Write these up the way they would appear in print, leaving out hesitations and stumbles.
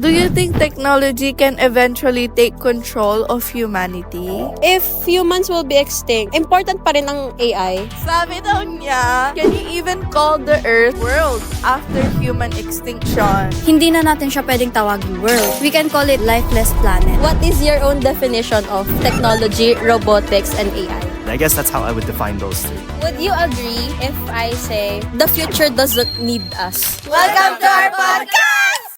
Do you think technology can eventually take control of humanity? If humans will be extinct, important pa rin ang AI. Sabi daw niya, can you even call the Earth world after human extinction? Hindi na natin siya pwedeng tawagin world. We can call it lifeless planet. What is your own definition of technology, robotics, and AI? I guess that's how I would define those three. Would you agree if I say the future doesn't need us? Welcome to our podcast!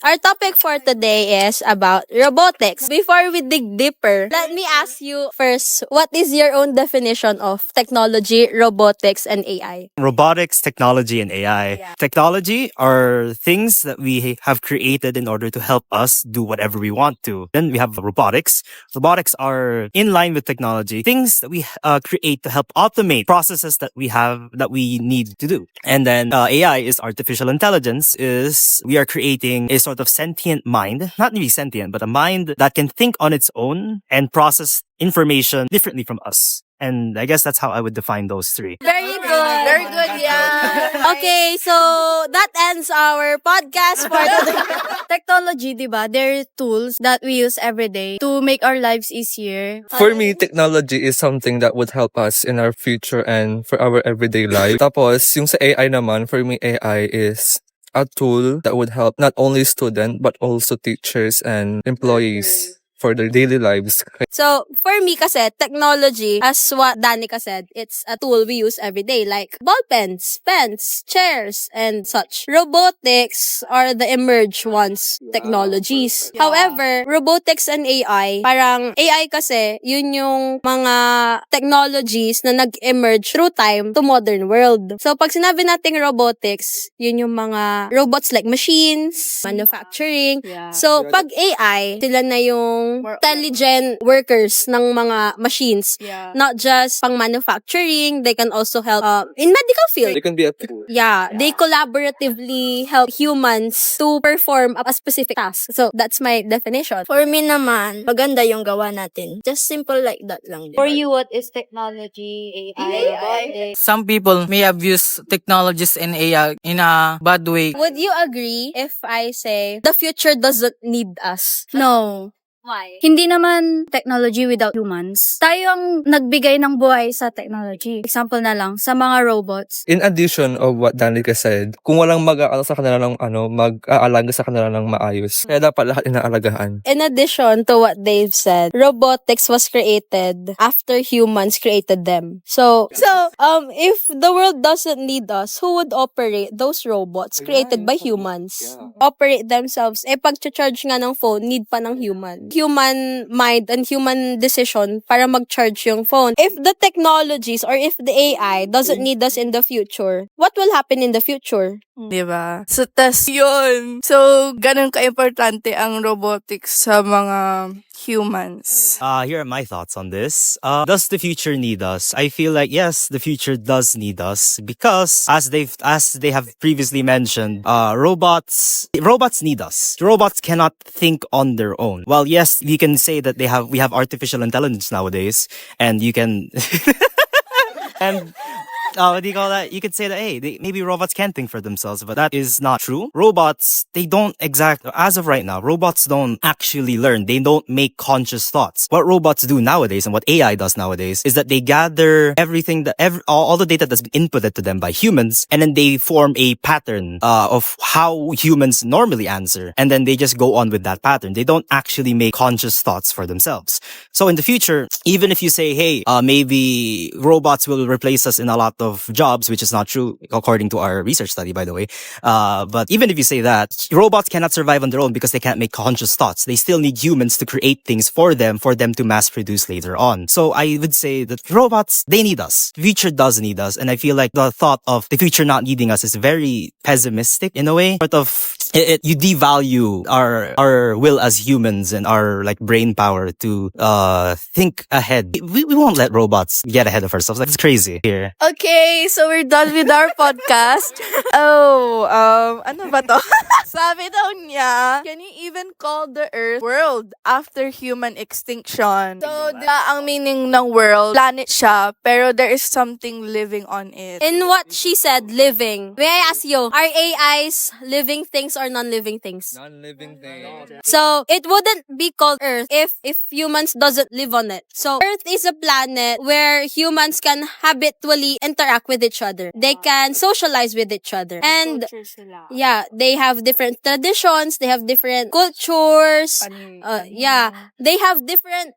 Our topic for today is about robotics. Before we dig deeper, let me ask you first, what is your own definition of technology, robotics, and AI? Robotics, technology, and AI. Technology are things that we have created in order to help us do whatever we want to. Then we have robotics. Robotics are in line with technology, things that we create to help automate processes that we need to do. And then AI is artificial intelligence. Is we are creating a sort of sentient mind, not really sentient, but a mind that can think on its own and process information differently from us. And I guess that's how I would define those three. Very good. Very good, yeah. Okay, so that ends our podcast for today. Technology, di ba? They're tools that we use every day to make our lives easier. For me, technology is something that would help us in our future and for our everyday life. Tapos, yung sa AI naman, for me, AI is a tool that would help not only students but also teachers and employees for their daily lives. So, for me kasi, technology, as what Danica said, it's a tool we use every day, like ball pens, pens, chairs, and such. Robotics are the emerged ones, technologies. However, robotics and AI, parang AI kasi, yun yung mga technologies na nag-emerge through time to modern world. So, pag sinabi nating robotics, yun yung mga robots like machines, manufacturing. So, pag AI, sila na yung intelligent workers ng mga machines. Not just pang manufacturing, they can also help in medical field. They can be a tool. They collaboratively help humans to perform a specific task. So, that's my definition. For me naman, maganda yung gawa natin. Just simple like that lang. For you, what is technology, AI, robotics? Some people may abuse technologies and AI in a bad way. Would you agree if I say the future doesn't need us? No. Why? Hindi naman technology without humans. Tayo ang nagbigay ng buhay sa technology. Example na lang, sa mga robots. In addition of what Danica said, kung walang mag-aaral sa kanila ng mag-aalaga sa kanila ng maayos, kaya dapat lahat inaalagaan. In addition to what Dave said, robotics was created after humans created them. So, if the world doesn't need us, who would operate those robots created by humans? Operate themselves. Pag-charge nga ng phone, need pa ng human. Human mind and human decision para mag-charge yung phone. If the technologies or if the AI doesn't need us in the future, what will happen in the future? Diba? So, tas yun. So, ganun ka-importante ang robotics sa mga humans. Here are my thoughts on this. Does the future need us? I feel like yes, the future does need us because as they have previously mentioned, robots need us. Robots cannot think on their own. Well, yes, we can say that we have artificial intelligence nowadays, and you can and what do you call that? You could say that, hey, maybe robots can think for themselves, but that is not true. Robots, as of right now, robots don't actually learn. They don't make conscious thoughts. What robots do nowadays and what AI does nowadays is that they gather all the data that's been inputted to them by humans, and then they form a pattern of how humans normally answer, and then they just go on with that pattern. They don't actually make conscious thoughts for themselves. So in the future, even if you say, hey, maybe robots will replace us in a lot of jobs, which is not true according to our research study, by the way. But even if you say that, robots cannot survive on their own because they can't make conscious thoughts. They still need humans to create things for them to mass produce later on. So I would say that robots, they need us. The future does need us. And I feel like the thought of the future not needing us is very pessimistic in a way. Sort of, you devalue our will as humans and our like brain power to think ahead. We won't let robots get ahead of ourselves. That's crazy here. Okay, so we're done with our podcast. Ano ba to? Sabi daw niya, can you even call the Earth world after human extinction? So, ang meaning ng world, planet siya, pero there is something living on it. In what she said, living, may I ask you, are AIs living things are non-living things. Non-living thing. So it wouldn't be called Earth if humans doesn't live on it. So Earth is a planet where humans can habitually interact with each other. They can socialize with each other. And yeah, they have different traditions, they have different cultures. They have different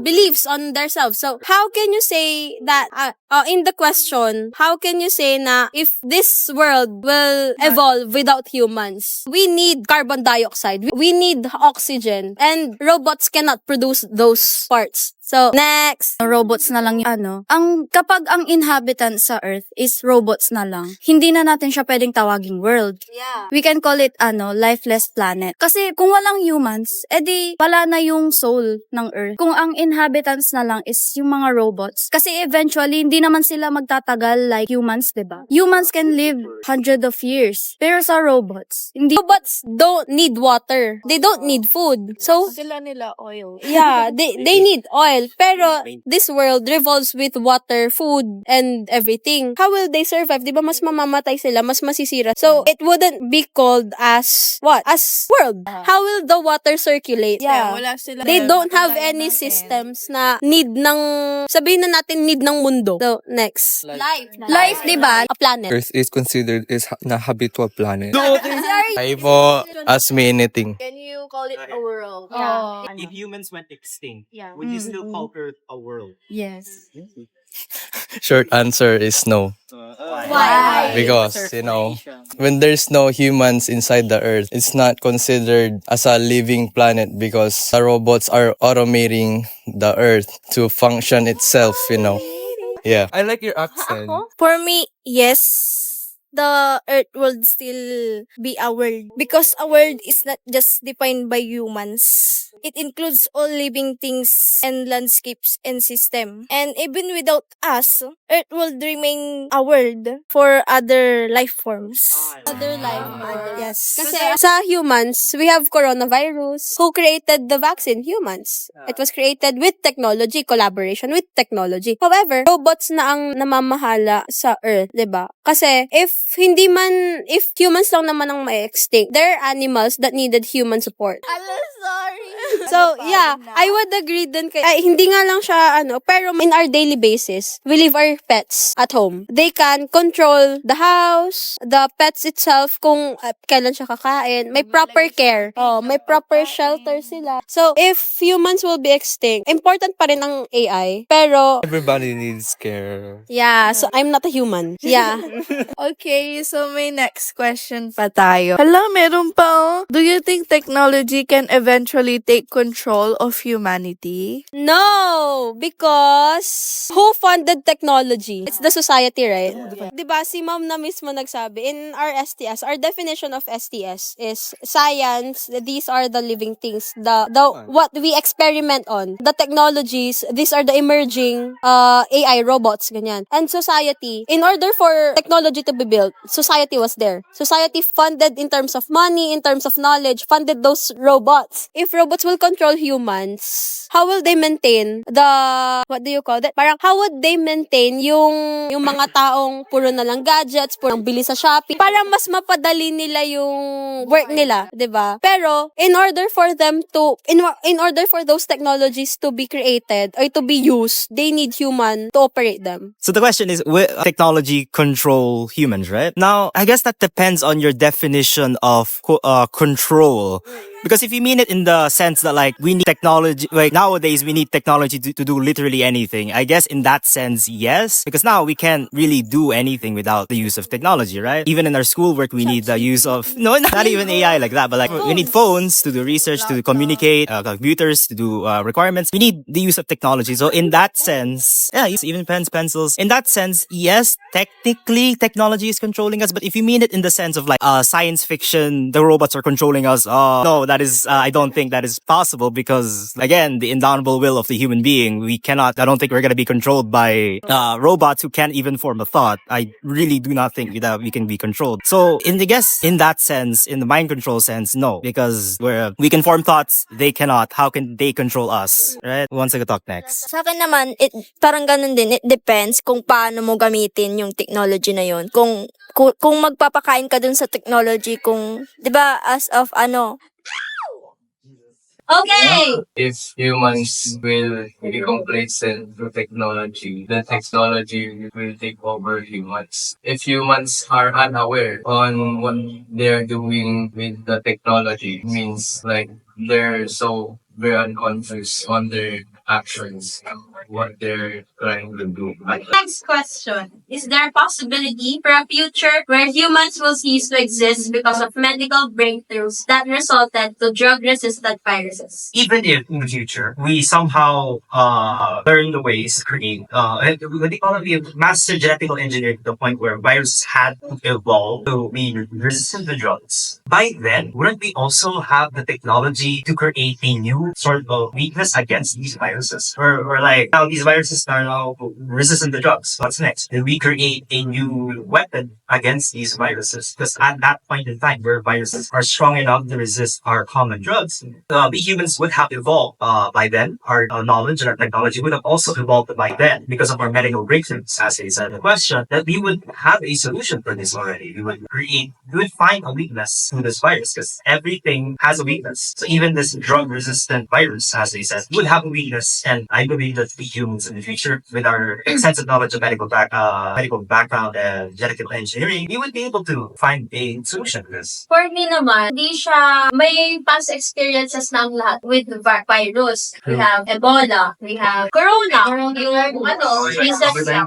beliefs on themselves. So how can you say that in the question, how can you say na if this world will evolve without humans? We need carbon dioxide, we need oxygen, and robots cannot produce those parts. So next, Robots na lang yung kapag ang inhabitant sa Earth is robots na lang, hindi na natin siya pwedeng tawaging world. yeah. We can call it lifeless planet. Kasi kung walang humans, edi wala na yung soul ng Earth. Kung ang inhabitants na lang is yung mga robots. Kasi eventually, hindi naman sila magtatagal like humans, 'di ba? Humans can live hundreds of years. Pero sa robots, hindi. Robots don't need water. They don't need food. So Sila nila oil. yeah, they need oil. Pero this world revolves with water, food, and everything. How will they survive? Di ba mas mamamatay sila, mas masisira. So it wouldn't be called as what? As world. How will the water circulate? Yeah. Wala sila. They don't have any systems na need ng, sabihin na natin need ng mundo. So next. Life, di ba? A planet. Earth is considered na habitable planet. Ay po, ask me anything. Can you call it a world? If humans went extinct, Yeah. would you still call Earth a world? Yes. Short answer is no. Why? Because, when there's no humans inside the Earth, it's not considered as a living planet because the robots are automating the Earth to function itself, Yeah. I like your accent. For me, yes, the Earth will still be a world because a world is not just defined by humans. It includes all living things and landscapes and system. And even without us, Earth will remain a world for other life forms. Other life. Yes. Kasi sa humans, we have coronavirus. Who created the vaccine? Humans. It was created with technology, collaboration with technology. However, robots na ang namamahala sa Earth, 'di ba? Kasi if humans lang naman ang ma-extinct, there are animals that needed human support. Sorry. So, yeah, I would agree din hindi nga lang siya, pero in our daily basis, we leave our pets at home. They can control the house, the pets itself, kung kailan siya kakain. May proper care. May proper shelter sila. So, if humans will be extinct, important pa rin ang AI. Pero, Everybody needs care. yeah, so I'm not a human. Yeah. Okay, so may next question pa tayo. Hala, meron pa oh. Do you think technology can eventually take control of humanity? No, because who funded technology? It's the society, right? Diba, si ma'am na mismo nagsabi, in our STS, our definition of STS is science, these are the living things, the what we experiment on. The technologies, these are the emerging AI robots, ganyan. And society, in order for technology to be built, society was there. Society funded in terms of money, in terms of knowledge, funded those robots. If robots will control humans, how will they maintain what do you call that? Parang how would they maintain yung mga taong puro na lang gadgets, puro lang bili sa Shopee, para mas mapadali nila yung work nila, 'di ba? Pero in order for those technologies to be created or to be used, they need human to operate them. So the question is, will technology control humans, right? Now, I guess that depends on your definition of control. Because if you mean it in the sense that like we need technology, like nowadays we need technology to do literally anything, I guess in that sense, yes. Because now we can't really do anything without the use of technology, right? Even in our schoolwork, we need the use of, no, not even AI like that, but like we need phones to do research, to communicate, computers to do requirements. We need the use of technology. So in that sense, yeah, even pens, pencils. In that sense, yes, technically technology is controlling us. But if you mean it in the sense of like science fiction, the robots are controlling us. No, that is, I don't think that is possible because, again, the indomitable will of the human being, we cannot, I don't think we're going to be controlled by robots who can't even form a thought. I really do not think that we can be controlled. So, I guess, in that sense, in the mind control sense, no, because we can form thoughts, they cannot. How can they control us? Right? Who wants to talk next? Sa akin naman, parang ganun din. It depends kung paano mo gamitin yung technology na yun. Kung magpapakain ka dun sa technology, kung, di ba, as of Okay! If humans will be complacent to technology, the technology will take over humans. If humans are unaware on what they're doing with the technology, means like they're so very unconscious on their actions, what they're trying to do. Next question. Is there a possibility for a future where humans will cease to exist because of medical breakthroughs that resulted to drug-resistant viruses? Even if in the future we somehow learn the ways to create what they call it, master genetical engineering to the point where viruses had to evolve to be resistant to drugs. By then, wouldn't we also have the technology to create a new sort of weakness against these viruses? Or like now these viruses are now resistant to drugs. What's next? Then we create a new weapon against these viruses. Because at that point in time where viruses are strong enough to resist our common drugs, we humans would have evolved by then. Our knowledge and our technology would have also evolved by then because of our medical breakthroughs, as I said in the question, that we would have a solution for this already. We would find a weakness to this virus because everything has a weakness. So even this drug-resistant virus, as they said, would have a weakness. And I believe that we humans in the future, with our extensive knowledge of medical background and genetical engineering, we would be able to find a solution to this. For me naman, may past experiences na ang lahat with the virus. We have Ebola, we have Corona,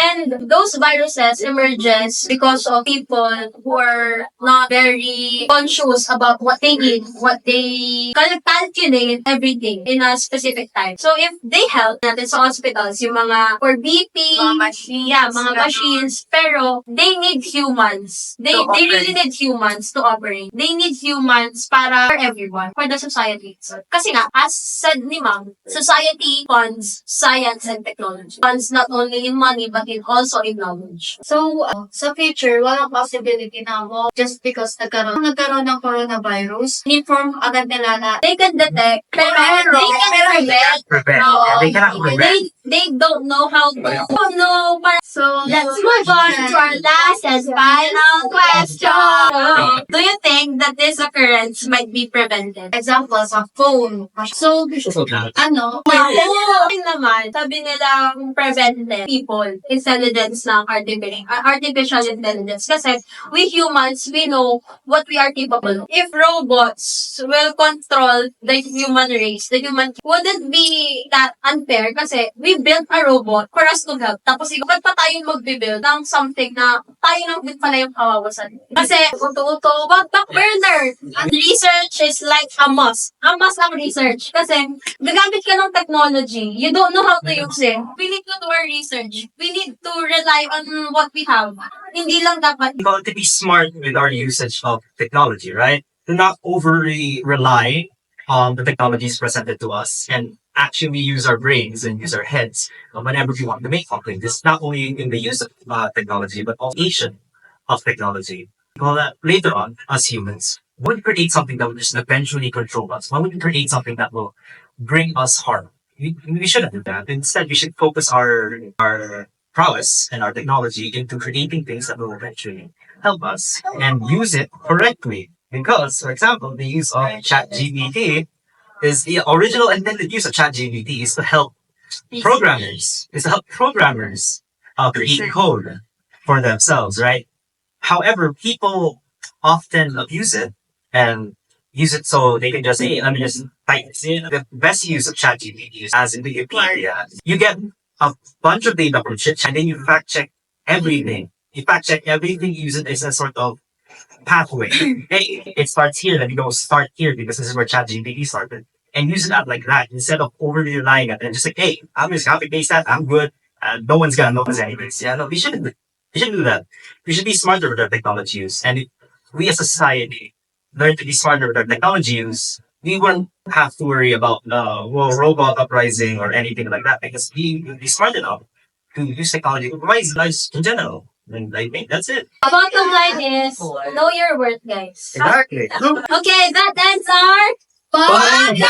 and those viruses emerges because of people who are not very conscious about what they need, what they calculate everything in a specific time. So if they help natin sa hospitals, yung mga for BP, mga machines, pero they need humans. They really need humans to operate. They need humans para for everyone, for the society. Kasi nga, as said ni Ma'am, society funds science and technology. Funds not only in money, but also in knowledge. So, sa future, walang possibility na just because nagkaroon ng coronavirus, inform agad nila na They can detect, pero they can prevent. They cannot prevent. They don't know how to. Oh no! So let's move on to our last and final question. Do you think that this occurrence might be prevented? examples of phone. So, naman, sabi nila prevented people intelligence ng artificial intelligence. Kasi we humans, we know what we are capable of. If robots will control the human race, wouldn't be that unfair kasi we built a robot for us to help. Tapos ba't pa tayo magbibuild ng something na tayo lang din pala yung kawawasan. Kasi uto-uto, back burner. Research is like a must. A must ang research. Kasi gagamit ka ng technology, you don't know how to use it. We need to do our research. We need to rely on what we have. Hindi lang dapat. Well, to be smart with our usage of technology, right? To not overly rely on the technologies presented to us and actually use our brains and use our heads whenever we want to make something. This is not only in the use of technology, but also creation of technology. Well, later on, as humans, why would we create something that will just eventually control us? Why would we create something that will bring us harm? We shouldn't do that. Instead, we should focus our prowess and our technology into creating things that will eventually help us and use it correctly. Because, for example, the use of ChatGPT is the original intended use of ChatGPT is to help programmers. Create code for themselves, right? However, people often abuse it and use it so they can just say, let me just type this in. The best use of ChatGPT is as in the Wikipedia. You get a bunch of data from Chat and then you fact check everything. You fact check everything, use it as a sort of pathway. Hey, it starts here, let me go start here because this is where ChatGPT started. And use it out like that instead of overly relying on it and just like, hey, I'm just copy paste that, I'm good. No one's gonna notice anyways. Yeah, no, we shouldn't do that. We should be smarter with our technology use. And if we as a society learn to be smarter with our technology use, we won't have to worry about robot uprising or anything like that because we smart enough to use technology to provide lives in general. And I think that's it. Bottom line is, know your worth, guys. Exactly. Okay, that ends our podcast!